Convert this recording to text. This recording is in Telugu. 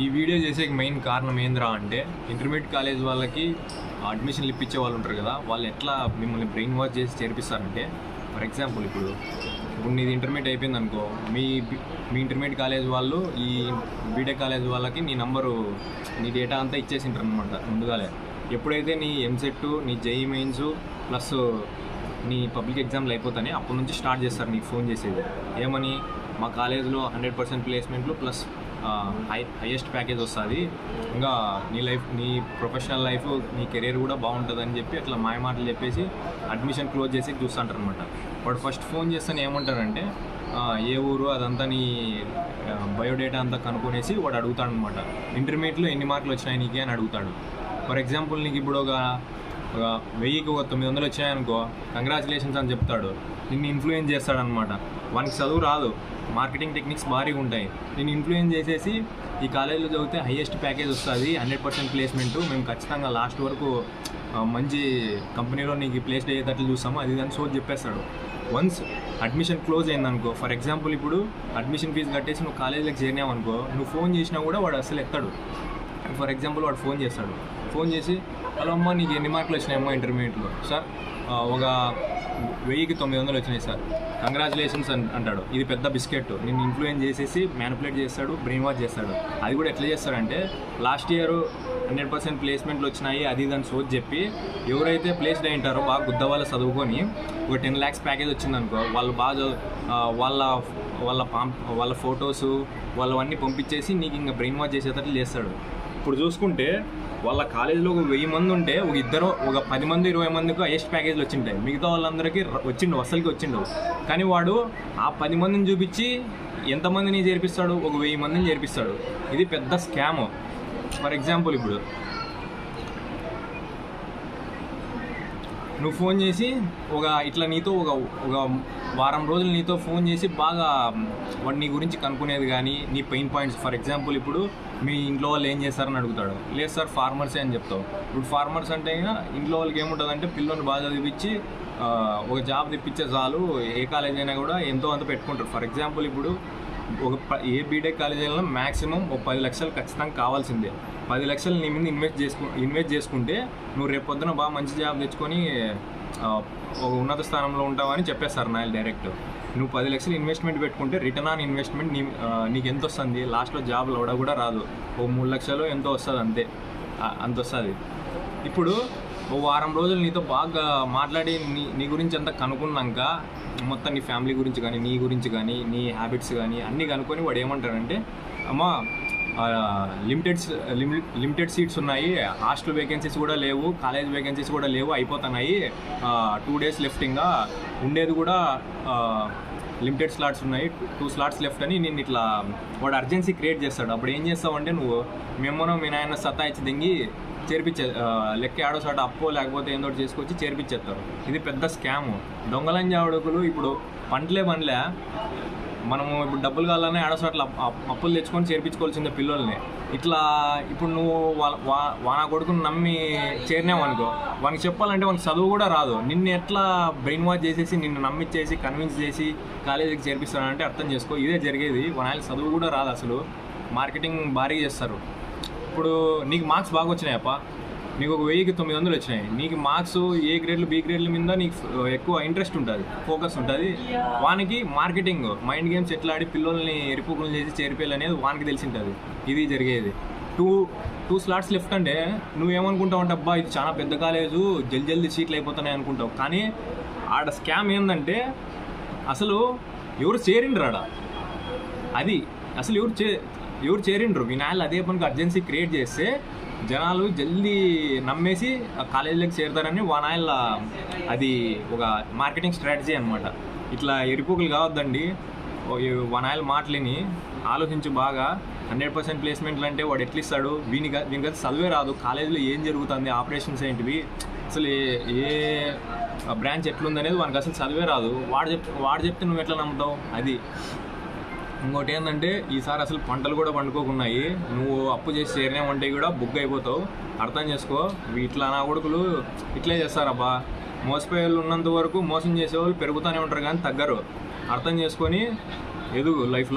ఈ వీడియో చేసే మెయిన్ కారణం ఏంద్రా అంటే ఇంటర్మీడియట్ కాలేజ్ వాళ్ళకి అడ్మిషన్లు ఇప్పించే వాళ్ళు ఉంటారు కదా, వాళ్ళు ఎట్లా మిమ్మల్ని బ్రెయిన్ వాష్ చేసి చేర్పిస్తారంటే, ఫర్ ఎగ్జాంపుల్ ఇప్పుడు నీది ఇంటర్మీడియట్ అయిపోయింది అనుకో, మీ ఇంటర్మీడియట్ కాలేజ్ వాళ్ళు ఈ బీటెక్ కాలేజ్ వాళ్ళకి నీ నంబరు, నీ డేటా అంతా ఇచ్చేసింటారు అనమాట ముందుగానే. ఎప్పుడైతే నీ ఎంసెట్, నీ జేఈ మెయిన్స్ ప్లస్ నీ పబ్లిక్ ఎగ్జామ్లు అయిపోతాయి, అప్పటి నుంచి స్టార్ట్ చేస్తారు నీకు ఫోన్ చేసేది. ఏమని, మా కాలేజీలో 100% ప్లేస్మెంట్లు ప్లస్ హైయెస్ట్ ప్యాకేజ్ వస్తుంది, ఇంకా నీ లైఫ్, నీ ప్రొఫెషనల్ లైఫ్, నీ కెరీర్ కూడా బాగుంటుందని చెప్పి అట్లా మాయమాటలు చెప్పేసి అడ్మిషన్ క్లోజ్ చేసి చూస్తుంటారు అనమాట. వాడు ఫస్ట్ ఫోన్ చేస్తాను ఏమంటారంటే, ఏ ఊరు అదంతా నీ బయోడేటా అంతా కనుక్కొనేసి వాడు అడుగుతాడు అనమాట. ఇంటర్మీడియట్లో ఎన్ని మార్కులు వచ్చినాయి నీకే అని అడుగుతాడు. ఫర్ ఎగ్జాంపుల్ నీకు ఇప్పుడు ఒక 1000కి 900 వచ్చాయనుకో, కంగ్రాచులేషన్స్ అని చెప్తాడు. నిన్ను ఇన్ఫ్లుయెన్స్ చేస్తాడనమాట. వానికి చదువు రాదు, మార్కెటింగ్ టెక్నిక్స్ భారీగా ఉంటాయి. నేను ఇన్ఫ్లుయెన్స్ చేసేసి ఈ కాలేజీలో చదివితే హైయెస్ట్ ప్యాకేజ్ వస్తుంది, 100% ప్లేస్మెంటు, మేము ఖచ్చితంగా లాస్ట్ వరకు మంచి కంపెనీలో నీకు ప్లేస్డ్ అయ్యేటట్లు చూస్తాము, అది దాన్ని సోచి చెప్పేస్తాడు. వన్స్ అడ్మిషన్ క్లోజ్ అయిందనుకో, ఫర్ ఎగ్జాంపుల్ ఇప్పుడు అడ్మిషన్ ఫీజు కట్టేసి నువ్వు కాలేజీలోకి చేరినావనుకో, నువ్వు ఫోన్ చేసినా కూడా వాడు అసలు ఎత్తాడు. ఫర్ ఎగ్జాంపుల్ వాడు ఫోన్ చేస్తాడు, ఫోన్ చేసి, హలో అమ్మ నీకు ఎన్ని మార్కులు వచ్చినాయమ్మా ఇంటర్మీడియట్లో? సార్ ఒక 1000కి 900 వచ్చినాయి సార్, కంగ్రాచులేషన్స్ అంటాడు. ఇది పెద్ద బిస్కెట్, నేను ఇన్ఫ్లుయెన్స్ చేసేసి మ్యానిపులేట్ చేస్తాడు, బ్రెయిన్ వాష్ చేస్తాడు. అది కూడా ఎట్లా చేస్తాడంటే, లాస్ట్ ఇయర్ 100% ప్లేస్మెంట్లు వచ్చినాయి అది దాన్ని సోచి చెప్పి, ఎవరైతే ప్లేస్డ్ అయి ఉంటారో బాగా గుద్ద వాళ్ళు చదువుకొని ఒక 10 lakhs ప్యాకేజ్ వచ్చిందనుకో, వాళ్ళు బాగా వాళ్ళ ఫొటోసు వాళ్ళవన్నీ పంపించేసి నీకు ఇంకా బ్రెయిన్ వాష్ చేసేటట్లు చేస్తాడు. ఇప్పుడు చూసుకుంటే వాళ్ళ కాలేజీలో ఒక 1000 మంది ఉంటే ఒక 10 మంది 20 మందికి హైయెస్ట్ ప్యాకేజ్లు వచ్చింటాయి, మిగతా వాళ్ళందరికీ అసలుకి వచ్చిండవు. కానీ వాడు ఆ 10 మందిని చూపించి ఎంతమందిని చేర్పిస్తాడు? ఒక 1000 మందిని చేర్పిస్తాడు. ఇది పెద్ద స్కామ్. ఫర్ ఎగ్జాంపుల్ ఇప్పుడు నువ్వు ఫోన్ చేసి ఇట్లా నీతో ఒక వారం రోజులు నీతో ఫోన్ చేసి బాగా వాడు నీ గురించి కనుక్కునేది కానీ, knee pain points, for example ఇప్పుడు మీ ఇంట్లో వాళ్ళు ఏం చేస్తారని అడుగుతాడు. లేదు సార్ ఫార్మర్సే అని చెప్తావు. ఇప్పుడు ఫార్మర్స్ అంటే ఇంట్లో వాళ్ళకి ఏముంటుందంటే, పిల్లల్ని బాగా చదివించి ఒక జాబ్ తెప్పించే చాలు, ఏ కాలేజ్ అయినా కూడా ఎంతో అంత పెట్టుకుంటారు. ఫర్ ఎగ్జాంపుల్ ఇప్పుడు ఏ బీటెక్ కాలేజ్ అయినా మ్యాక్సిమం ఒక 10 లక్షలు ఖచ్చితంగా కావాల్సిందే. 10 లక్షలు నీ మీద ఇన్వెస్ట్ చేసుకుంటే నువ్వు రేపు పొద్దున బాగా మంచి జాబ్ తెచ్చుకొని ఒక ఉన్నత స్థానంలో ఉంటావని చెప్పేస్తారు నాయలు డైరెక్ట్. నువ్వు 10 లక్షలు ఇన్వెస్ట్మెంట్ పెట్టుకుంటే రిటర్న్ ఆన్ ఇన్వెస్ట్మెంట్ నీకు ఎంత వస్తుంది? లాస్ట్లో జాబ్లో కూడా రాదు, ఓ 3 లక్షలు ఎంతో వస్తుంది, అంత వస్తుంది. ఇప్పుడు ఓ వారం రోజులు నీతో బాగా మాట్లాడి నీ గురించి అంతా కనుక్కున్నాక, మొత్తం నీ ఫ్యామిలీ గురించి కానీ, నీ గురించి కానీ, నీ హ్యాబిట్స్ కానీ అన్నీ కనుక్కొని వాడు ఏమంటాడంటే, అమ్మా లిమిటెడ్ సీట్స్ ఉన్నాయి, హాస్టల్ వేకెన్సీస్ కూడా లేవు, కాలేజ్ వేకెన్సీస్ కూడా లేవు, అయిపోతున్నాయి, 2 days లెఫ్ట్, ఇంకా ఉండేది కూడా లిమిటెడ్ స్లాట్స్ ఉన్నాయి, 2 slots లెఫ్ట్ అని నేను ఇట్లా వాడు అర్జెన్సీ క్రియేట్ చేస్తాడు. అప్పుడు ఏం చేస్తావంటే, నువ్వు మేమోనో మీ నాయన సతాయిచ్చి దింగి లెక్క ఆడో చోట అప్పో లేకపోతే ఏందో చేసుకొచ్చి చేర్పించేస్తారు. ఇది పెద్ద స్కాము. దొంగలంజావుడుకులు ఇప్పుడు పంటలే మనము ఇప్పుడు డబ్బులు కావాలనే ఆడోసాట్ల అప్పులు తెచ్చుకొని చేర్పించుకోవాల్సిందే పిల్లల్ని. ఇట్లా ఇప్పుడు నువ్వు వానా కొడుకుని నమ్మి చేరినావనుకో, వానికి చెప్పాలంటే వానికి చదువు కూడా రాదు. నిన్ను ఎట్లా బ్రెయిన్ వాష్ చేసేసి నిన్ను నమ్మించేసి కన్విన్స్ చేసి కాలేజీకి చేర్పిస్తానంటే అర్థం చేసుకో, ఇదే జరిగేది. వానాయలు చదువు కూడా రాదు, అసలు మార్కెటింగ్ భారీగా చేస్తారు. ఇప్పుడు నీకు మార్క్స్ బాగా వచ్చినాయప్ప, నీకు ఒక 1000కి 900 వచ్చినాయి, నీకు మార్క్స్ ఏ గ్రేడ్లు బి గ్రేడ్ల మీద నీకు ఎక్కువ ఇంట్రెస్ట్ ఉంటుంది, ఫోకస్ ఉంటుంది. వానికి మార్కెటింగ్ మైండ్ గేమ్స్ ఎట్లా ఆడి పిల్లల్ని ఎరిపుకులు చేసి చేరిపోయాలి అనేది వానికి తెలిసి ఉంటుంది. ఇది జరిగేది. 2 slots లెఫ్ట్ అంటే నువ్వేమనుకుంటావు అంటే, అబ్బా ఇది చాలా పెద్ద కాలేజు, జల్దీ సీట్లు అయిపోతున్నాయి అనుకుంటావు. కానీ ఆడ స్కామ్ ఏంటంటే, అసలు ఎవరు చేరిండ్రు ఆడ, అది అసలు ఎవరు చేరిండ్రు. వినాయలు అదే పనికి అర్జెన్సీ క్రియేట్ చేస్తే జనాలు జల్దీ నమ్మేసి కాలేజీలోకి చేరుతారని వానాయల అది ఒక మార్కెటింగ్ స్ట్రాటజీ అనమాట. ఇట్లా ఎరిపోకులు కావద్దండి. వానాయల మాటలని ఆలోచించి బాగా 100% ప్లేస్మెంట్లు అంటే వాడు ఎట్లా ఇస్తాడు? దీనికి చదివే రాదు, కాలేజీలో ఏం జరుగుతుంది, ఆపరేషన్స్ ఏంటివి, అసలు ఏ బ్రాంచ్ ఎట్లుందనేది వానికి అసలు చదివే రాదు. వాడు చెప్తే నువ్వు ఎట్లా నమ్ముతావు? అది. ఇంకోటి ఏంటంటే, ఈసారి అసలు పంటలు కూడా పండుకోకున్నాయి, నువ్వు అప్పు చేసి చేరినామంటే కూడా బుక్ అయిపోతావు. అర్థం చేసుకో. ఇట్లా నా కొడుకులు ఇట్లే చేస్తారబ్బా. మోసపోయే వాళ్ళు ఉన్నంత వరకు మోసం చేసేవాళ్ళు పెరుగుతూనే ఉంటారు కానీ తగ్గరు. అర్థం చేసుకొని ఎదుగు లైఫ్లో.